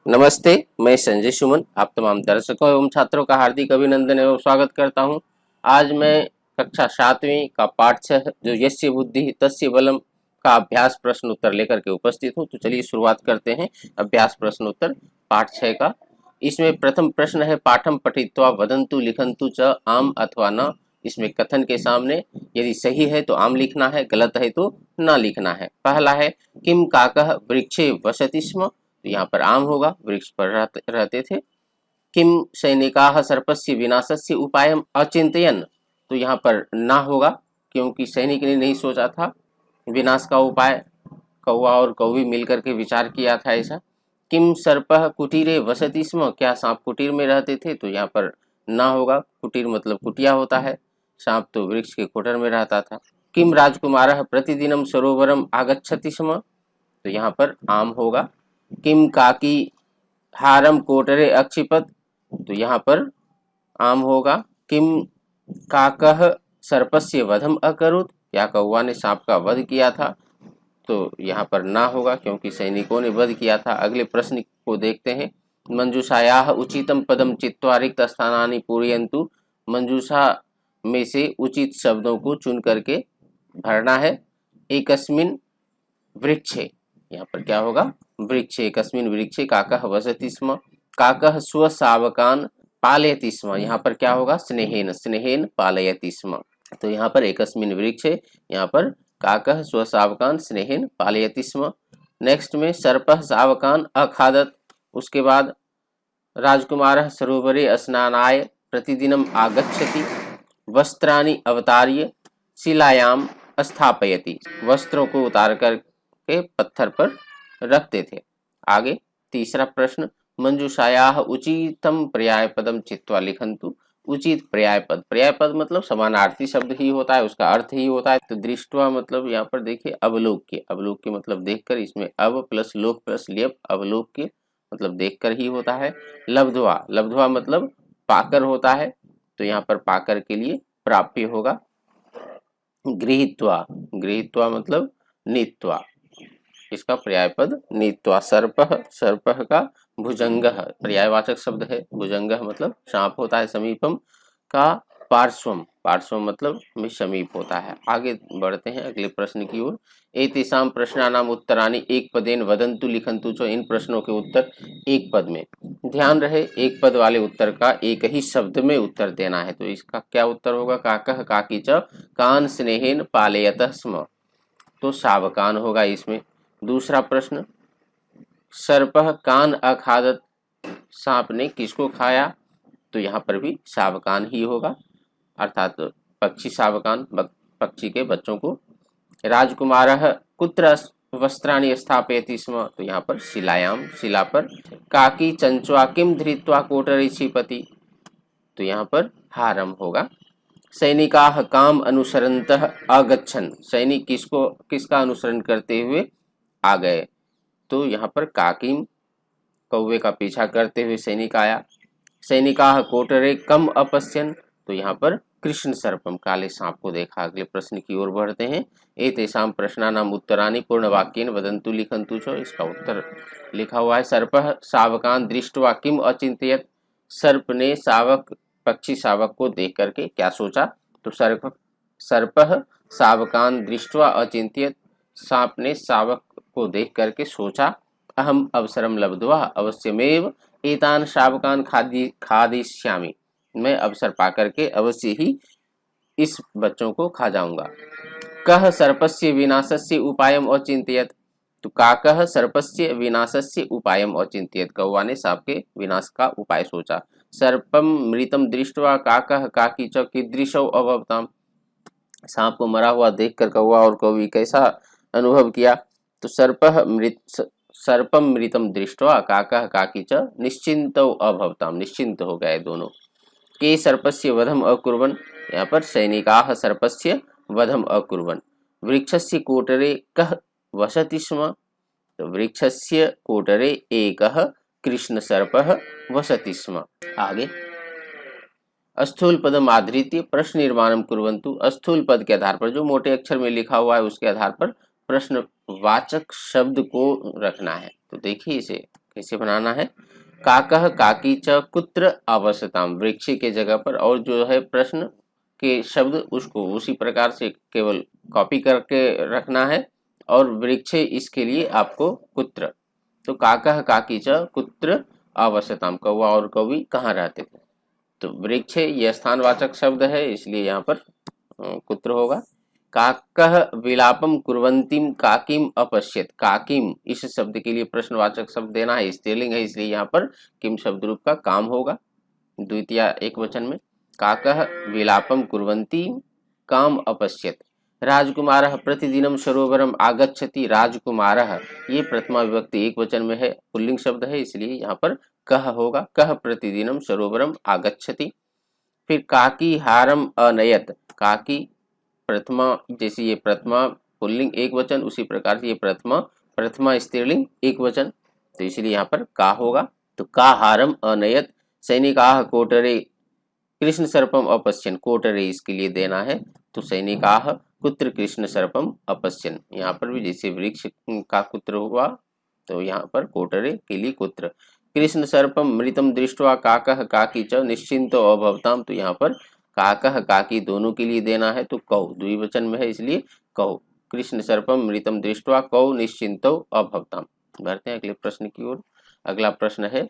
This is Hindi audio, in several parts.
नमस्ते, मैं संजय सुमन आप तमाम दर्शकों एवं छात्रों का हार्दिक अभिनंदन एवं स्वागत करता हूं। आज मैं कक्षा 7वीं का पाठ 6 जो यस्य बुद्धि तस्य बलम का अभ्यास प्रश्न उत्तर लेकर के उपस्थित हूं। तो चलिए शुरुआत करते हैं अभ्यास प्रश्न उत्तर पाठ 6 का। इसमें प्रथम प्रश्न है पाठम पठित्वा वदंतु लिखंतु च आम अथवा न। इसमें कथन के सामने यदि सही है तो आम लिखना है, गलत है तो न लिखना है। पहला है किम काकः वृक्षे वसति स्म, तो यहाँ पर आम होगा, वृक्ष पर रहते थे। किम सैनिकाः सर्पस्य विनाशस्य उपायम अचिंतयन्, तो यहाँ पर ना होगा क्योंकि सैनिक ने नहीं सोचा था विनाश का उपाय, कौवा और कौवी मिलकर के विचार किया था ऐसा। किम सर्पः कुटीरे वसति स्म, क्या सांप कुटीर में रहते थे, तो यहाँ पर ना होगा, कुटीर मतलब कुटिया होता है, सांप तो वृक्ष के कोटर में रहता था। किम राजकुमारः प्रतिदिनम सरोवरम आगच्छति स्म, तो यहाँ पर आम होगा। किम काकी हारम कोटरे अक्षिपत, तो यहाँ पर आम होगा। किम काकः सर्पस्य वधम अकरुत, या कौवा ने सांप का वध किया था, तो यहाँ पर ना होगा क्योंकि सैनिकों ने वध किया था। अगले प्रश्न को देखते हैं। मंजूषायाः उचितम पदम चित्वा रिक्त स्थानानि पूरयन्तु, मंजूषा में से उचित शब्दों को चुन करके भरना है। एकस्मिन वृक्षे, यहाँ पर क्या होगा, वृक्षे, एकस्मिन वृक्षे काकः वसति स्म, काकः स्वशावकान् पालयति स्म, यहाँ पर क्या होगा, स्नेहेन, स्नेहेन पालयति स्म, तो यहाँ पर एकस्मिन वृक्षे, यहाँ पर काकः स्वशावकान् स्नेहेन पालयति स्म। नेक्स्ट में सर्पः शावकान् अखादत, उसके बाद राजकुमारः सरोवरे स्नानाय प्रतिदिनम आगच्छति, वस्त्राणि अवतार्य शिलायाम स्थापयति, वस्त्रों को उतार कर के पत्थर पर रखते थे। आगे तीसरा प्रश्न, मंजूषायाः उचितम पर्यायपदम चित्वा लिखंतु, उचित पर्यायपद, पर्यायपद मतलब समानार्थी शब्द ही होता है, उसका अर्थ ही होता है। तो दृष्टवा मतलब यहाँ पर देखिए अवलोक्य, अवलोक्य मतलब देखकर, इसमें अव प्लस लोक प्लस लियप, अवलोक्य मतलब देखकर ही होता है। लब्ध्वा, लब्ध्वा मतलब पाकर होता है, तो यहाँ पर पाकर के लिए प्राप्य होगा। गृहीत्वा, गृहीत्वा मतलब नीत्वा, इसका पर्यायपद नीत्वा। सर्पः, सर्पः का भुजंगः पर्यायवाचक शब्द है, भुजंगः मतलब सांप होता है। समीपम का पार्श्वम, पार्श्वम मतलब में समीप होता है। आगे बढ़ते हैं अगले प्रश्न की ओर। एतेषां प्रश्नानाम उत्तराणि एक पदेन वदन्तु लिखन्तु च, इन प्रश्नों के उत्तर एक पद में, ध्यान रहे एक पद वाले उत्तर का एक ही शब्द में उत्तर देना है। तो इसका क्या उत्तर होगा, काकः काकी च कान स्नेहेन पालयतः स्म, तो शावकान होगा इसमें। दूसरा प्रश्न, सर्पः कान अखादत, सांप ने किसको खाया, तो यहाँ पर भी शावकान ही होगा, अर्थात पक्षी शावकान, पक्षी के बच्चों को। राजकुमारः कुत्र वस्त्राणि स्थापयति स्म, तो यहाँ पर शिलायाम, शिला पर। काकी चंचवा किम धृत्वा कोटरे क्षिपति, तो यहाँ पर हारम होगा। सैनिकाः काम अनुसरन्तः अगच्छन्, सैनिक किसको, किसका अनुसरण करते हुए आ गए, तो यहाँ पर काकिम, कौवे का पीछा करते हुए सैनिक आया। सैनिकाः कोटरे कम अपश्यन्, तो यहाँ पर कृष्ण सर्पम, काले सांप को देखा। अगले प्रश्न की ओर बढ़ते हैं। एतेषां प्रश्नानाम उत्तराणि पूर्ण वाक्येन वदन्तु लिखन्तु च, इसका उत्तर लिखा हुआ है। सर्पः शावकान् दृष्ट्वा किम अचिंतयत्, सर्प ने शावक, पक्षी शावक को देख करके क्या सोचा, तो सर्पः शावकान् दृष्ट्वा अचिंतयत्, सांप ने शावक को देख करके सोचा। अहम अवसरम लब्ध्वा अवश्यमेव एतान शावकान खादिष्यामि, मैं अवसर पाकर के अवश्य ही इस बच्चों को खा जाऊंगा। कः सर्पस्य विनाशस्य उपायम अचिंतयत्, तो काकः सर्पस्य विनाशस्य उपायम अचिंतयत्, कौवा ने सांप के विनाश का उपाय सोचा। सर्पम मृतम दृष्ट्वा काकः काकी च कीदृशौ अभवताम, सांप को मरा हुआ देखकर कौवा और कौवी कैसा अनुभव किया, तो सर्पम मृतम दृष्ट्वा काकः काकी च निश्चिन्तौ अभवताम, निश्चिंत हो गए दोनों। के सर्पस्य वधम अकुर्वन्, यहाँ पर सैनिकाः सर्पस्य वधम अकुर्वन्। वृक्षस्य कोटरे कः वसति स्म, तो वृक्षस्य कोटरे एकः कृष्ण सर्पः वसति स्म। आगे स्थूल पदम आधृत्य प्रश्न निर्माणम कुर्वन्तु, स्थूल पद के आधार पर, जो मोटे अक्षर में लिखा हुआ है उसके आधार पर प्रश्नवाचक शब्द को रखना है। तो देखिए इसे कैसे बनाना है, काकः काकी च कुत्र अवसताम, वृक्ष के जगह पर, और जो है प्रश्न के शब्द उसको उसी प्रकार से केवल कॉपी करके रखना है, और वृक्ष इसके लिए आपको कुत्र, तो काकः काकी च कुत्र अवसताम, कौवा और कौवी कहाँ रहते थे, तो वृक्ष यह स्थानवाचक शब्द है इसलिए यहाँ पर कुत्र होगा। काकः विलापम कुर्वन्तीम काकीम अपश्यत, काकीम इस शब्द के लिए प्रश्नवाचक शब्द देना है, स्त्रीलिंग है इसलिए यहाँ पर किम शब्द रूप का काम होगा द्वितीय एक वचन में। काकः विलापम कुर्वन्तीम काम अपश्यत, राजकुमारः प्रतिदिनम सरोवरम आगच्छति, राजकुमारः ये प्रथमा विभक्ति एक वचन में है, पुल्लिंग शब्द है इसलिए यहाँ पर कह होगा, कह प्रतिदिनम सरोवरम आगच्छति। फिर काकी हारम अनयत, काकी प्रथमा, जैसे ये प्रथमा पुल्लिंग एक वचन उसी प्रकार से ये प्रथमा स्त्रीलिंग एक वचन, तो इसलिए यहाँ पर का होगा। तो का हारम अनयत सैनिकाः कोटरे कृष्ण सर्पम अपश्यन, कोटरे इसके लिए देना है, तो सैनिकाः कुत्र कृष्ण सर्पम अपश्यन, यहाँ पर भी जैसे वृक्ष का कुत्र हुआ तो यहाँ पर कोटरे के लिए कुत्र। कृष्ण सर्पम मृतम दृष्ट्वा काकः काकी च निश्चिंतो अभवताम, तो यहाँ पर काकः काकी दोनों के लिए देना है, तो कौ द्विवचन में है इसलिए कौ, कृष्ण सर्पम मृतम दृष्ट्वा कौ निश्चिंतो अभवताम। बढ़ते हैं अगले प्रश्न की ओर। अगला प्रश्न है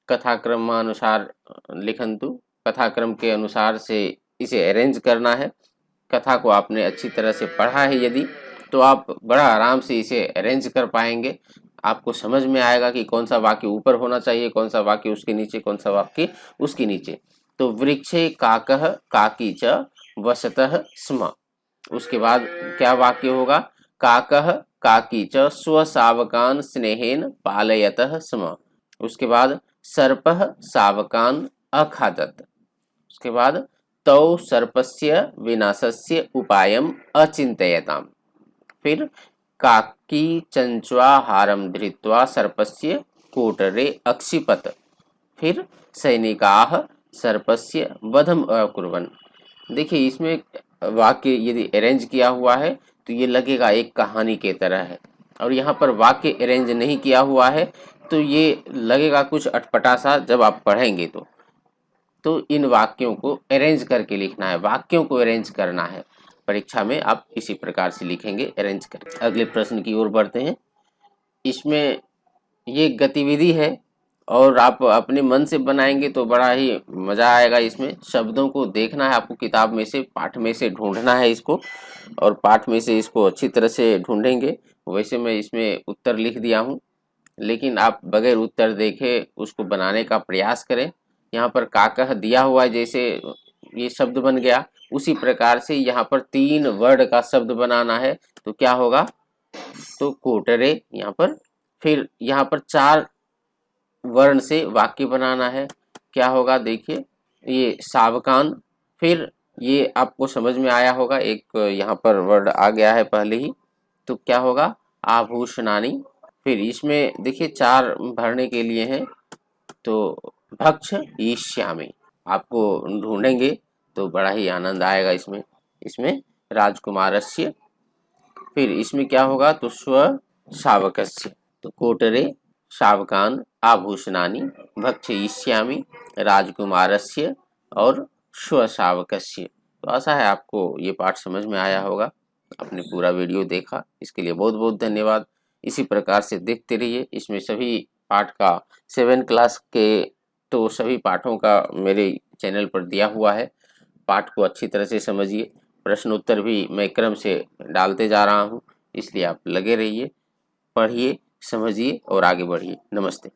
कथाक्रमानुसार लिखन्तु, कथाक्रम के अनुसार से इसे अरेंज करना है। कथा को आपने अच्छी तरह से पढ़ा है यदि, तो आप बड़ा आराम से इसे अरेंज कर पाएंगे, आपको समझ में आएगा कि कौन सा वाक्य ऊपर होना चाहिए, कौन सा वाक्य उसके नीचे, कौन सा वाक्य उसके नीचे। तो वृक्षे काकः काकी च वसतः स्म, उसके बाद क्या वाक्य होगा, काकः काकी च स्वशावकान् स्नेहेन पालयतः स्म, उसके बाद सर्पः शावकान् अखादत्, उसके बाद तौ सर्पस्य विनाशस्य उपायम अचिन्तयताम्, फिर काकी चंचुआ हारम धृत्वा सर्पस्य कोटरे अक्षिपत, फिर सैनिकाः सर्पस्य वधम अकुर्वन्। देखिए इसमें वाक्य यदि अरेंज किया हुआ है तो ये लगेगा एक कहानी के तरह है, और यहाँ पर वाक्य अरेंज नहीं किया हुआ है तो ये लगेगा कुछ अटपटा सा जब आप पढ़ेंगे तो इन वाक्यों को अरेंज करके लिखना है, वाक्यों को अरेंज करना है, परीक्षा में आप इसी प्रकार से लिखेंगे अरेंज करके। अगले प्रश्न की ओर बढ़ते हैं। इसमें ये गतिविधि है और आप अपने मन से बनाएंगे तो बड़ा ही मज़ा आएगा। इसमें शब्दों को देखना है आपको, किताब में से पाठ में से ढूंढना है इसको, और पाठ में से इसको अच्छी तरह से ढूंढेंगे। वैसे मैं इसमें उत्तर लिख दिया हूँ, लेकिन आप बगैर उत्तर देखे उसको बनाने का प्रयास करें। यहाँ पर काकः दिया हुआ है, जैसे ये शब्द बन गया, उसी प्रकार से यहाँ पर 3 वर्ड का शब्द बनाना है, तो क्या होगा, तो कोटरे यहाँ पर, फिर यहाँ पर 4 वर्ण से वाक्य बनाना है, क्या होगा, देखिए ये सावकान, फिर ये आपको समझ में आया होगा, एक यहाँ पर वर्ड आ गया है पहले ही, तो क्या होगा, आभूषणानि, फिर इसमें देखिए 4 भरने के लिए हैं, तो भक्ष ईश्यामि, आपको ढूंढेंगे तो बड़ा ही आनंद आएगा इसमें। इसमें राजकुमारस्य, फिर इसमें क्या होगा, तो स्व शावकस्य, तो कोटरे शावकान आभूषणानि भक्षयिष्यामि राजकुमारस्य और स्व शावकस्य। तो आशा है आपको ये पाठ समझ में आया होगा, आपने पूरा वीडियो देखा, इसके लिए बहुत बहुत धन्यवाद। इसी प्रकार से देखते रहिए, इसमें सभी पाठ का 7 क्लास के तो सभी पाठों का मेरे चैनल पर दिया हुआ है, पाठ को अच्छी तरह से समझिए, प्रश्न उत्तर भी मैं क्रम से डालते जा रहा हूँ, इसलिए आप लगे रहिए, पढ़िए, समझिए और आगे बढ़िए। नमस्ते।